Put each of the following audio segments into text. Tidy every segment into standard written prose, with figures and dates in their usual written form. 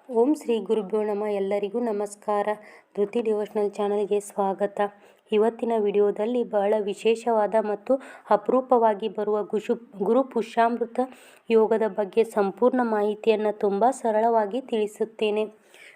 ಓಂ ಶ್ರೀ ಗುರುಭ್ಯೋ ನಮಃ. ಎಲ್ಲರಿಗೂ ನಮಸ್ಕಾರ. ಧೃತಿ ಡಿವೋಷನಲ್ ಚಾನಲ್ಗೆ ಸ್ವಾಗತ. ಇವತ್ತಿನ ವಿಡಿಯೋದಲ್ಲಿ ಬಹಳ ವಿಶೇಷವಾದ ಮತ್ತು ಅಪರೂಪವಾಗಿ ಬರುವ ಗುರು ಪುಷ್ಯಾಮೃತ ಯೋಗದ ಬಗ್ಗೆ ಸಂಪೂರ್ಣ ಮಾಹಿತಿಯನ್ನು ತುಂಬ ಸರಳವಾಗಿ ತಿಳಿಸುತ್ತೇನೆ.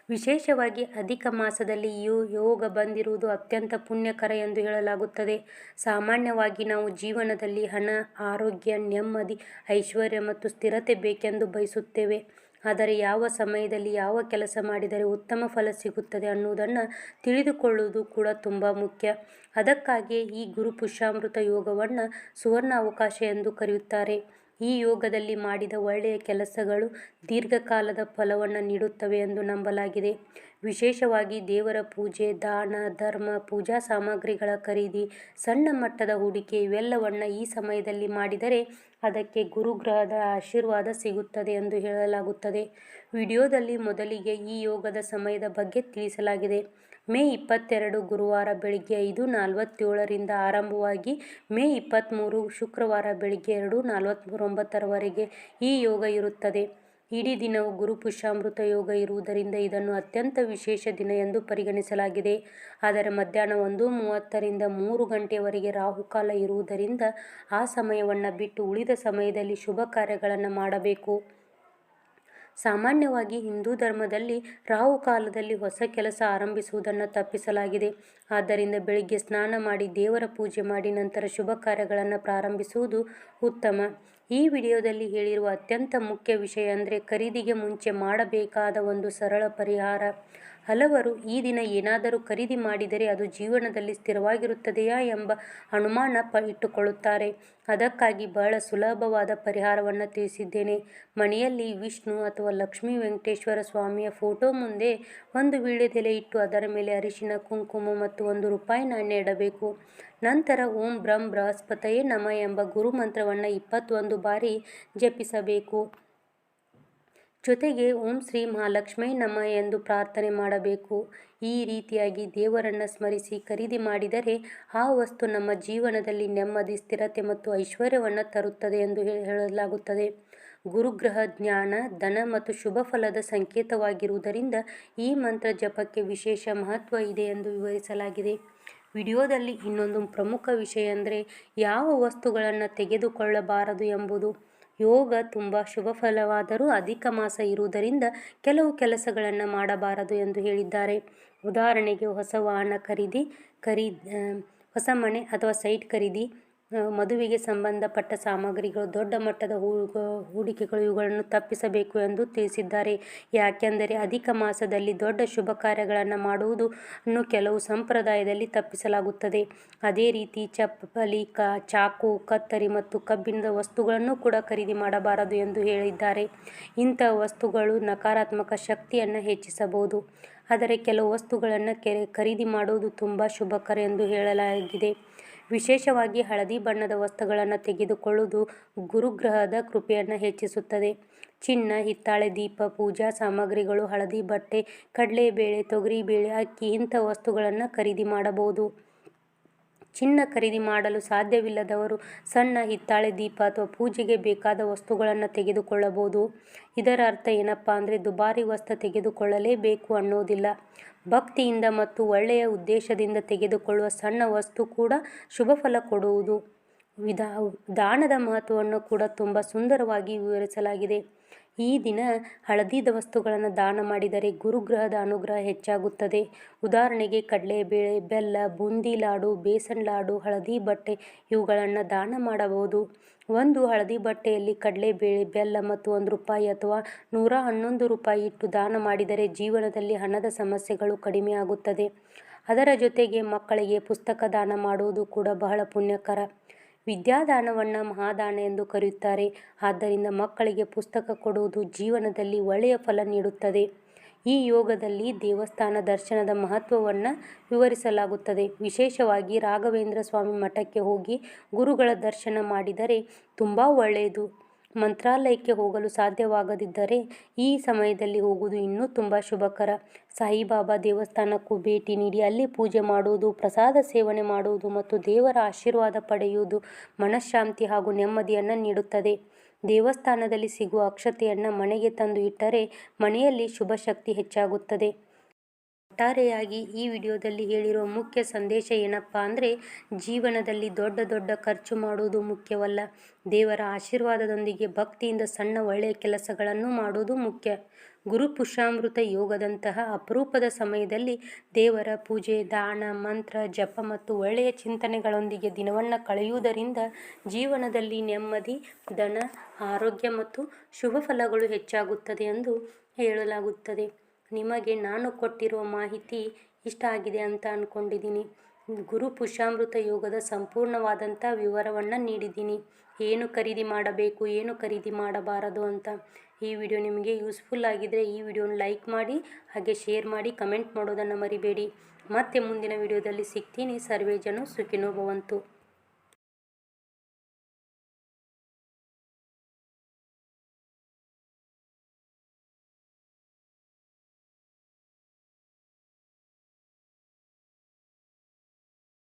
ವಿಶೇಷವಾಗಿ ಅಧಿಕ ಮಾಸದಲ್ಲಿ ಈ ಯೋಗ ಬಂದಿರುವುದು ಅತ್ಯಂತ ಪುಣ್ಯಕರ ಎಂದು ಹೇಳಲಾಗುತ್ತದೆ. ಸಾಮಾನ್ಯವಾಗಿ ನಾವು ಜೀವನದಲ್ಲಿ ಹಣ, ಆರೋಗ್ಯ, ನೆಮ್ಮದಿ, ಐಶ್ವರ್ಯ ಮತ್ತು ಸ್ಥಿರತೆ ಬೇಕೆಂದು ಬಯಸುತ್ತೇವೆ. ಆದರೆ ಯಾವ ಸಮಯದಲ್ಲಿ ಯಾವ ಕೆಲಸ ಮಾಡಿದರೆ ಉತ್ತಮ ಫಲ ಸಿಗುತ್ತದೆ ಅನ್ನುವುದನ್ನು ತಿಳಿದುಕೊಳ್ಳುವುದು ಕೂಡ ತುಂಬ ಮುಖ್ಯ. ಅದಕ್ಕಾಗಿಯೇ ಈ ಗುರು ಪುಷ್ಯಾಮೃತ ಯೋಗವನ್ನು ಸುವರ್ಣ ಅವಕಾಶ ಎಂದು ಕರೆಯುತ್ತಾರೆ. ಈ ಯೋಗದಲ್ಲಿ ಮಾಡಿದ ಒಳ್ಳೆಯ ಕೆಲಸಗಳು ದೀರ್ಘಕಾಲದ ಫಲವನ್ನು ನೀಡುತ್ತವೆ ಎಂದು ನಂಬಲಾಗಿದೆ. ವಿಶೇಷವಾಗಿ ದೇವರ ಪೂಜೆ, ದಾನ, ಧರ್ಮ, ಪೂಜಾ ಸಾಮಗ್ರಿಗಳ ಖರೀದಿ, ಸಣ್ಣ ಮಟ್ಟದ ಹೂಡಿಕೆ ಇವೆಲ್ಲವನ್ನು ಈ ಸಮಯದಲ್ಲಿ ಮಾಡಿದರೆ ಅದಕ್ಕೆ ಗುರುಗ್ರಹದ ಆಶೀರ್ವಾದ ಸಿಗುತ್ತದೆ ಎಂದು ಹೇಳಲಾಗುತ್ತದೆ. ವಿಡಿಯೋದಲ್ಲಿ ಮೊದಲಿಗೆ ಈ ಯೋಗದ ಸಮಯದ ಬಗ್ಗೆ ತಿಳಿಸಲಾಗಿದೆ. ಮೇ 22 ಗುರುವಾರ ಬೆಳಿಗ್ಗೆ 5:47ರಿಂದ ಆರಂಭವಾಗಿ ಮೇ 23 ಶುಕ್ರವಾರ ಬೆಳಿಗ್ಗೆ 2:49ರವರೆಗೆ ಈ ಯೋಗ ಇರುತ್ತದೆ. ಇಡೀ ದಿನವು ಗುರು ಪುಷ್ಯಾಮೃತ ಯೋಗ ಇರುವುದರಿಂದ ಇದನ್ನು ಅತ್ಯಂತ ವಿಶೇಷ ದಿನ ಎಂದು ಪರಿಗಣಿಸಲಾಗಿದೆ. ಆದರೆ ಮಧ್ಯಾಹ್ನ 1:30ರಿಂದ 3 ಗಂಟೆಯವರೆಗೆ ರಾಹುಕಾಲ ಇರುವುದರಿಂದ ಆ ಸಮಯವನ್ನು ಬಿಟ್ಟು ಉಳಿದ ಸಮಯದಲ್ಲಿ ಶುಭ ಕಾರ್ಯಗಳನ್ನು ಮಾಡಬೇಕು. ಸಾಮಾನ್ಯವಾಗಿ ಹಿಂದೂ ಧರ್ಮದಲ್ಲಿ ರಾಹುಕಾಲದಲ್ಲಿ ಹೊಸ ಕೆಲಸ ಆರಂಭಿಸುವುದನ್ನು ತಪ್ಪಿಸಲಾಗಿದೆ. ಆದ್ದರಿಂದ ಬೆಳಿಗ್ಗೆ ಸ್ನಾನ ಮಾಡಿ ದೇವರ ಪೂಜೆ ಮಾಡಿ ನಂತರ ಶುಭ ಕಾರ್ಯಗಳನ್ನು ಪ್ರಾರಂಭಿಸುವುದು ಉತ್ತಮ. ಈ ವಿಡಿಯೋದಲ್ಲಿ ಹೇಳಿರುವ ಅತ್ಯಂತ ಮುಖ್ಯ ವಿಷಯ ಅಂದರೆ ಖರೀದಿಗೆ ಮುಂಚೆ ಮಾಡಬೇಕಾದ ಒಂದು ಸರಳ ಪರಿಹಾರ. ಹಲವರು ಈ ದಿನ ಏನಾದರೂ ಖರೀದಿ ಮಾಡಿದರೆ ಅದು ಜೀವನದಲ್ಲಿ ಸ್ಥಿರವಾಗಿರುತ್ತದೆಯಾ ಎಂಬ ಅನುಮಾನ ಇಟ್ಟುಕೊಳ್ಳುತ್ತಾರೆ. ಅದಕ್ಕಾಗಿ ಬಹಳ ಸುಲಭವಾದ ಪರಿಹಾರವನ್ನು ತಿಳಿಸಿದ್ದೇನೆ. ಮನೆಯಲ್ಲಿ ವಿಷ್ಣು ಅಥವಾ ಲಕ್ಷ್ಮೀ ವೆಂಕಟೇಶ್ವರ ಸ್ವಾಮಿಯ ಫೋಟೋ ಮುಂದೆ ಒಂದು ವೀಳ್ಯದೆಲೆ ಇಟ್ಟು ಅದರ ಮೇಲೆ ಅರಿಶಿನ, ಕುಂಕುಮ ಮತ್ತು ₹1 ನಾಣ್ಯ ಇಡಬೇಕು. ನಂತರ ಓಂ ಬ್ರಹ್ಮ ಬೃಹಸ್ಪತಯೇ ನಮಃ ಎಂಬ ಗುರು ಮಂತ್ರವನ್ನು 21 ಬಾರಿ ಜಪಿಸಬೇಕು. ಜೊತೆಗೆ ಓಂ ಶ್ರೀ ಮಹಾಲಕ್ಷ್ಮೀ ನಮಃ ಎಂದು ಪ್ರಾರ್ಥನೆ ಮಾಡಬೇಕು. ಈ ರೀತಿಯಾಗಿ ದೇವರನ್ನು ಸ್ಮರಿಸಿ ಖರೀದಿ ಮಾಡಿದರೆ ಆ ವಸ್ತು ನಮ್ಮ ಜೀವನದಲ್ಲಿ ನೆಮ್ಮದಿ, ಸ್ಥಿರತೆ ಮತ್ತು ಐಶ್ವರ್ಯವನ್ನು ತರುತ್ತದೆ ಎಂದು ಹೇಳಲಾಗುತ್ತದೆ. ಗುರುಗ್ರಹ ಜ್ಞಾನ, ಧನ ಮತ್ತು ಶುಭ ಫಲದ ಸಂಕೇತವಾಗಿರುವುದರಿಂದ ಈ ಮಂತ್ರ ಜಪಕ್ಕೆ ವಿಶೇಷ ಮಹತ್ವ ಇದೆ ಎಂದು ವಿವರಿಸಲಾಗಿದೆ. ವಿಡಿಯೋದಲ್ಲಿ ಇನ್ನೊಂದು ಪ್ರಮುಖ ವಿಷಯ ಅಂದರೆ ಯಾವ ವಸ್ತುಗಳನ್ನು ತೆಗೆದುಕೊಳ್ಳಬಾರದು ಎಂಬುದು. ಯೋಗ ತುಂಬ ಶುಭ ಫಲವಾದರೂ ಅಧಿಕ ಮಾಸ ಇರುವುದರಿಂದ ಕೆಲವು ಕೆಲಸಗಳನ್ನು ಮಾಡಬಾರದು ಎಂದು ಹೇಳಿದ್ದಾರೆ. ಉದಾಹರಣೆಗೆ ಹೊಸ ವಾಹನ ಖರೀದಿ, ಹೊಸ ಮನೆ ಅಥವಾ ಸೈಟ್ ಖರೀದಿ, ಮದುವೆಗೆ ಸಂಬಂಧಪಟ್ಟ ಸಾಮಗ್ರಿಗಳು, ದೊಡ್ಡ ಮಟ್ಟದ ಹೂಡಿಕೆಗಳು ಇವುಗಳನ್ನು ತಪ್ಪಿಸಬೇಕು ಎಂದು ತಿಳಿಸಿದ್ದಾರೆ. ಯಾಕೆಂದರೆ ಅಧಿಕ ಮಾಸದಲ್ಲಿ ದೊಡ್ಡ ಶುಭ ಕಾರ್ಯಗಳನ್ನು ಮಾಡುವುದನ್ನು ಕೆಲವು ಸಂಪ್ರದಾಯದಲ್ಲಿ ತಪ್ಪಿಸಲಾಗುತ್ತದೆ. ಅದೇ ರೀತಿ ಚಪ್ಪಲಿ, ಚಾಕು, ಕತ್ತರಿ ಮತ್ತು ಕಬ್ಬಿಣದ ವಸ್ತುಗಳನ್ನು ಕೂಡ ಖರೀದಿ ಮಾಡಬಾರದು ಎಂದು ಹೇಳಿದ್ದಾರೆ. ಇಂತಹ ವಸ್ತುಗಳು ನಕಾರಾತ್ಮಕ ಶಕ್ತಿಯನ್ನು ಹೆಚ್ಚಿಸಬಹುದು. ಆದರೆ ಕೆಲವು ವಸ್ತುಗಳನ್ನು ಖರೀದಿ ಮಾಡುವುದು ತುಂಬ ಶುಭಕರ ಎಂದು ಹೇಳಲಾಗಿದೆ. ವಿಶೇಷವಾಗಿ ಹಳದಿ ಬಣ್ಣದ ವಸ್ತುಗಳನ್ನು ತೆಗೆದುಕೊಳ್ಳುವುದು ಗುರುಗ್ರಹದ ಕೃಪೆಯನ್ನು ಹೆಚ್ಚಿಸುತ್ತದೆ. ಚಿನ್ನ, ಹಿತ್ತಾಳೆ, ದೀಪ, ಪೂಜಾ ಸಾಮಗ್ರಿಗಳು, ಹಳದಿ ಬಟ್ಟೆ, ಕಡಲೆಬೇಳೆ, ತೊಗರಿಬೇಳೆ, ಅಕ್ಕಿ ಇಂಥ ವಸ್ತುಗಳನ್ನು ಖರೀದಿ ಮಾಡಬಹುದು. ಚಿನ್ನ ಖರೀದಿ ಮಾಡಲು ಸಾಧ್ಯವಿಲ್ಲದವರು ಸಣ್ಣ ಹಿತ್ತಾಳೆ ದೀಪ ಅಥವಾ ಪೂಜೆಗೆ ಬೇಕಾದ ವಸ್ತುಗಳನ್ನು ತೆಗೆದುಕೊಳ್ಳಬಹುದು. ಇದರ ಅರ್ಥ ಏನಪ್ಪಾ ಅಂದರೆ ದುಬಾರಿ ವಸ್ತು ತೆಗೆದುಕೊಳ್ಳಲೇಬೇಕು ಅನ್ನೋದಿಲ್ಲ. ಭಕ್ತಿಯಿಂದ ಮತ್ತು ಒಳ್ಳೆಯ ಉದ್ದೇಶದಿಂದ ತೆಗೆದುಕೊಳ್ಳುವ ಸಣ್ಣ ವಸ್ತು ಕೂಡ ಶುಭ ಫಲ ಕೊಡುವುದು. ದಾನದ ಮಹತ್ವವನ್ನು ಕೂಡ ತುಂಬ ಸುಂದರವಾಗಿ ವಿವರಿಸಲಾಗಿದೆ. ಈ ದಿನ ಹಳದಿದ ವಸ್ತುಗಳನ್ನು ದಾನ ಮಾಡಿದರೆ ಗುರುಗ್ರಹದ ಅನುಗ್ರಹ ಹೆಚ್ಚಾಗುತ್ತದೆ. ಉದಾಹರಣೆಗೆ ಕಡಲೆಬೇಳೆ, ಬೆಲ್ಲ, ಬೂಂದಿ ಲಾಡು, ಬೇಸನ್ ಲಾಡು, ಹಳದಿ ಬಟ್ಟೆ ಇವುಗಳನ್ನು ದಾನ ಮಾಡಬಹುದು. ಒಂದು ಹಳದಿ ಬಟ್ಟೆಯಲ್ಲಿ ಕಡಲೆಬೇಳೆ, ಬೆಲ್ಲ ಮತ್ತು ₹1 ಅಥವಾ ₹111 ಇಟ್ಟು ದಾನ ಮಾಡಿದರೆ ಜೀವನದಲ್ಲಿ ಹಣದ ಸಮಸ್ಯೆಗಳು ಕಡಿಮೆಯಾಗುತ್ತದೆ. ಅದರ ಜೊತೆಗೆ ಮಕ್ಕಳಿಗೆ ಪುಸ್ತಕ ದಾನ ಮಾಡುವುದು ಕೂಡ ಬಹಳ ಪುಣ್ಯಕರ. ವಿದ್ಯಾದಾನವನ್ನು ಮಹಾದಾನ ಎಂದು ಕರೆಯುತ್ತಾರೆ. ಆದ್ದರಿಂದ ಮಕ್ಕಳಿಗೆ ಪುಸ್ತಕ ಕೊಡುವುದು ಜೀವನದಲ್ಲಿ ಒಳ್ಳೆಯ ಫಲ ನೀಡುತ್ತದೆ. ಈ ಯೋಗದಲ್ಲಿ ದೇವಸ್ಥಾನ ದರ್ಶನದ ಮಹತ್ವವನ್ನು ವಿವರಿಸಲಾಗುತ್ತದೆ. ವಿಶೇಷವಾಗಿ ರಾಘವೇಂದ್ರ ಸ್ವಾಮಿ ಮಠಕ್ಕೆ ಹೋಗಿ ಗುರುಗಳ ದರ್ಶನ ಮಾಡಿದರೆ ತುಂಬ ಒಳ್ಳೆಯದು. ಮಂತ್ರಾಲಯಕ್ಕೆ ಹೋಗಲು ಸಾಧ್ಯವಾಗದಿದ್ದರೆ ಈ ಸಮಯದಲ್ಲಿ ಹೋಗುವುದು ಇನ್ನೂ ತುಂಬ ಶುಭಕರ. ಸಾಯಿಬಾಬಾ ದೇವಸ್ಥಾನಕ್ಕೂ ಭೇಟಿ ನೀಡಿ ಅಲ್ಲಿ ಪೂಜೆ ಮಾಡುವುದು, ಪ್ರಸಾದ ಸೇವನೆ ಮಾಡುವುದು ಮತ್ತು ದೇವರ ಆಶೀರ್ವಾದ ಪಡೆಯುವುದು ಮನಃಶಾಂತಿ ಹಾಗೂ ನೆಮ್ಮದಿಯನ್ನು ನೀಡುತ್ತದೆ. ದೇವಸ್ಥಾನದಲ್ಲಿ ಸಿಗುವ ಅಕ್ಷತೆಯನ್ನು ಮನೆಗೆ ತಂದು ಇಟ್ಟರೆ ಮನೆಯಲ್ಲಿ ಶುಭ ಶಕ್ತಿ ಹೆಚ್ಚಾಗುತ್ತದೆ. ಒಟ್ಟಾರೆಯಾಗಿ ಈ ವಿಡಿಯೋದಲ್ಲಿ ಹೇಳಿರುವ ಮುಖ್ಯ ಸಂದೇಶ ಏನಪ್ಪ ಅಂದರೆ, ಜೀವನದಲ್ಲಿ ದೊಡ್ಡ ದೊಡ್ಡ ಖರ್ಚು ಮಾಡುವುದು ಮುಖ್ಯವಲ್ಲ. ದೇವರ ಆಶೀರ್ವಾದದೊಂದಿಗೆ ಭಕ್ತಿಯಿಂದ ಸಣ್ಣ ಒಳ್ಳೆಯ ಕೆಲಸಗಳನ್ನು ಮಾಡುವುದು ಮುಖ್ಯ. ಗುರು ಪುಷ್ಯಾಮೃತ ಯೋಗದಂತಹ ಅಪರೂಪದ ಸಮಯದಲ್ಲಿ ದೇವರ ಪೂಜೆ, ದಾನ, ಮಂತ್ರ, ಜಪ ಮತ್ತು ಒಳ್ಳೆಯ ಚಿಂತನೆಗಳೊಂದಿಗೆ ದಿನವನ್ನು ಕಳೆಯುವುದರಿಂದ ಜೀವನದಲ್ಲಿ ನೆಮ್ಮದಿ, ಧನ, ಆರೋಗ್ಯ ಮತ್ತು ಶುಭ ಫಲಗಳು ಹೆಚ್ಚಾಗುತ್ತದೆ ಎಂದು ಹೇಳಲಾಗುತ್ತದೆ. ನಿಮಗೆ ನಾನು ಕೊಟ್ಟಿರುವ ಮಾಹಿತಿ ಇಷ್ಟ ಆಗಿದೆ ಅಂತ ಅಂದ್ಕೊಂಡಿದ್ದೀನಿ. ಗುರು ಪುಷ್ಯಾಮೃತ ಯೋಗದ ಸಂಪೂರ್ಣವಾದಂಥ ವಿವರವನ್ನು ನೀಡಿದ್ದೀನಿ. ಏನು ಖರೀದಿ ಮಾಡಬೇಕು, ಏನು ಖರೀದಿ ಮಾಡಬಾರದು ಅಂತ. ಈ ವಿಡಿಯೋ ನಿಮಗೆ ಯೂಸ್ಫುಲ್ ಆಗಿದ್ದರೆ ಈ ವಿಡಿಯೋನ ಲೈಕ್ ಮಾಡಿ, ಹಾಗೆ ಶೇರ್ ಮಾಡಿ, ಕಮೆಂಟ್ ಮಾಡೋದನ್ನು ಮರಿಬೇಡಿ. ಮತ್ತೆ ಮುಂದಿನ ವಿಡಿಯೋದಲ್ಲಿ ಸಿಗ್ತೀನಿ. ಸರ್ವೇ ಜನ ಸುಖಿನೋ ಭವಂತು.